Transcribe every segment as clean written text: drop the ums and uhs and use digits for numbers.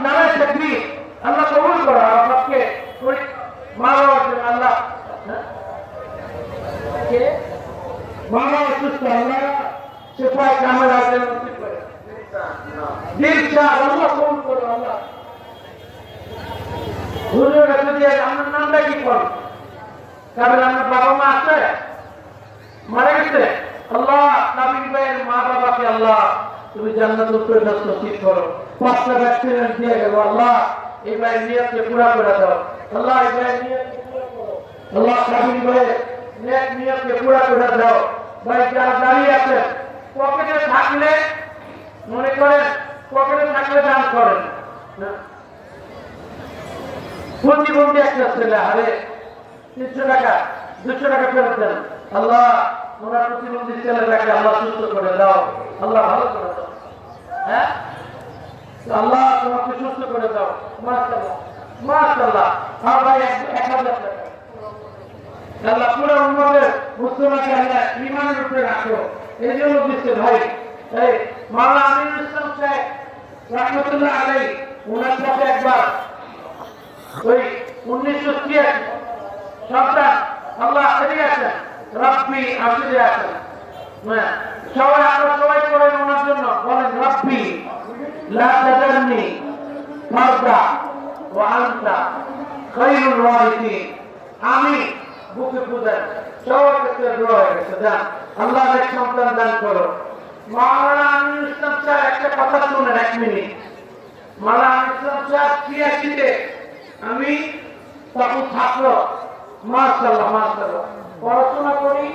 নারায়ে তাকবীর। আল্লাহ কবুল করো আপনাকে মা বাবার জন্য আল্লাহ কে মা বাবা সুস্থ আল্লাহ সেফায়ে কামেল আজল নসিব করে দিলশাদ আল্লাহ কবুল করো আল্লাহ। হুজুর যদি আমার নামটা কি করো কারণ আমার বাবা মা আছে মারা গেছে আল্লাহ নবী ভাইয়ের মা বাবাকে আল্লাহ তুমি জান্নাতুল ফেরদাউস নসিব করো। 5টা অ্যাক্সিডেন্ট দিয়ে গেল আল্লাহ এই ভাই নিয়তকে পুরা করে দাও আল্লাহ। এই ভাই নিয়তকে পুরা করো আল্লাহ। নবী ভাইয়ের নেক নিয়তকে পুরা করে দাও। ভাই যারা দাঁড়িয়ে আছেন পকেটে থাকলে মনে করেন পকেটে থাকলে দান করেন না। প্রতিবন্ধী একটা ছেলে আরে 300 টাকা 200 টাকা ফেরত দেন আল্লাহ। ওনার প্রতিবন্ধী ছেলেটাকে আল্লাহ সুস্থ করে দাও আল্লাহ, ভালো করে দাও। হ্যাঁ আল্লাহ তোমাকে সুস্থ করে দাও মাশাআল্লাহ মাশাআল্লাহ। আর ভাই 1000 টাকা আল্লাহ পুরো উম্মতের মুসলমানকে আল্লাহ ঈমানের উপরে রাখো এই জন্য দিচ্ছে ভাই। এই মাওলানা আমিনুল ইসলাম সাহেব রাহমাতুল্লাহ আলাইহি ওনার সাথে একবার ওই 1986 সন্তান আল্লাহ এদিকে আছেন রব্বি আসলে আছেন সবাই আমরা সবাই করেন ওনার জন্য বলেন রব্বি লা তাদারনি ফারদা ওয়া আনতা খায়রুল ওয়ারিসিন। আমি বুকে পুজেন সবার কাছে দোয়া হয়ে গেছে যান আল্লাহ এক সন্তান দান করো। মাওলানা আমিনুল ইসলাম সাহেব একটা কথা শুনেন 1 মিনিট। মাওলানা আমিনুল ইসলাম সাহেব 83-তে আমি তখন ছাত্র মাশাআল্লাহ মাশাআল্লাহ পড়াশোনা করি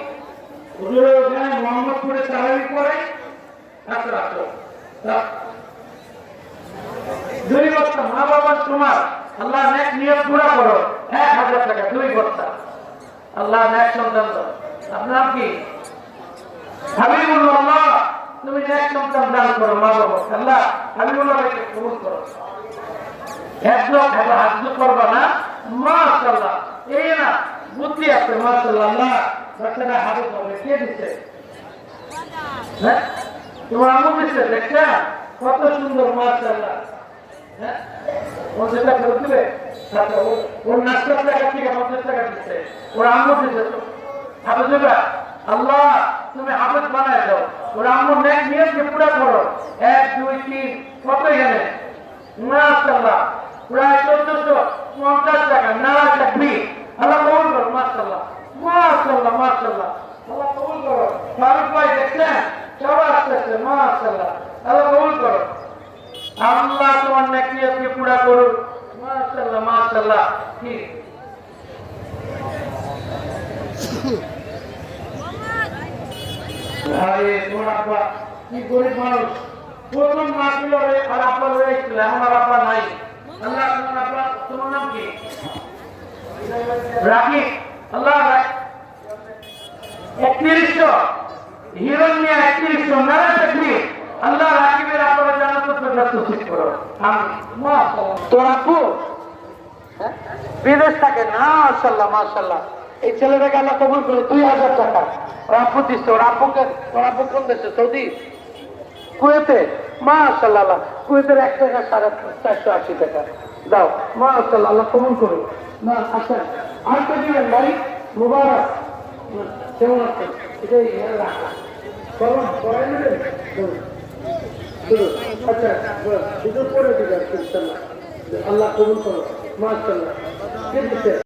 হুজুরের ওখানে মোহাম্মদপুরে তারাবি পড়ে। আচ্ছা দুই বস্তা মা বাবার তোমার আল্লাহ নেক নিয়ত পুরা করো 1000 টাকা 2 বস্তা আল্লাহ নেক সন্তান দাও। আপনার কি হাবিবুল্লাহ আল্লাহ তুমি নেক সন্তান দান করো মা বাবা আল্লাহ হাবিবুল্লাহকে কবুল করো। একদম হাত করবা না মাশাআল্লাহ এই না বুদ্ধি আছে মাশাআল্লাহ আল্লাহ বাচ্চাটা হাতে ধরে কে দিচ্ছে হ্যাঁ তোমার আম্মু দিচ্ছে দেখছেন কত সুন্দর মাশাআল্লাহ। হ্যাঁ ও যেটা করে দিবে ওর নাস্তার টাকা থেকে 50 টাকা দিচ্ছে ওর আম্মু দিচ্ছে হাতে দেবা আল্লাহ তুমি হাফেজ বানায় দাও ওর আম্মু নেক নিয়তকে পুরা করো 1 2 3 কত এখানে মাশাআল্লাহ প্রায় 1450 টাকা নারায়ে তাকবীর আল্লাহ কবুল করো মাশাআল্লাহ মাশাআল্লাহ মাশাআল্লাহ আল্লাহ কবুল করো। ফারুক ভাই দেখছেন সবাই আসছে মাশাআল্লাহ আল্লাহ কবুল করো আল্লাহ তোমার নেক নিয়তকে পুরা করো মাশাআল্লাহ মাশাআল্লাহ। কি আরে তোমার আব্বা কি গরিব মানুষ প্রথম মাহফিল আর আব্বা রয়েছিল আমার আব্বা নাই আল্লাহ তোমার আব্বা তোমার নাম কি রাকিব আল্লাহ 3100 হিরণ্যা 3100 নারায়ে তাকবীর আল্লাহ রাকিবের আব্বার জান্নাতুল ফেরদাউস নসিব করো আমিন মাশাআল্লাহ। তোর আব্বু বিদেশ থাকে না মাশাআল্লাহ মাশাআল্লাহ এই ছেলেটাকে আল্লাহ কবুল করে 2000 টাকা ওর আব্বু দিচ্ছে। ওর আব্বু কোন দেশে সৌদি কুয়েতে মাশাআল্লাহ কুয়েতের 1 টাকা 480 টাকা দাও মাশাআল্লাহ আল্লাহ কবুল করো না। আচ্ছা আর কে দিবেন ভাই মুবারক কেমন আছেন এটাই রাখা বলুন পড়াই নেবেন আচ্ছা দুটো পরে দিবেন ইনশাআল্লাহ আল্লাহ কবুল করো মাশাআল্লাহ।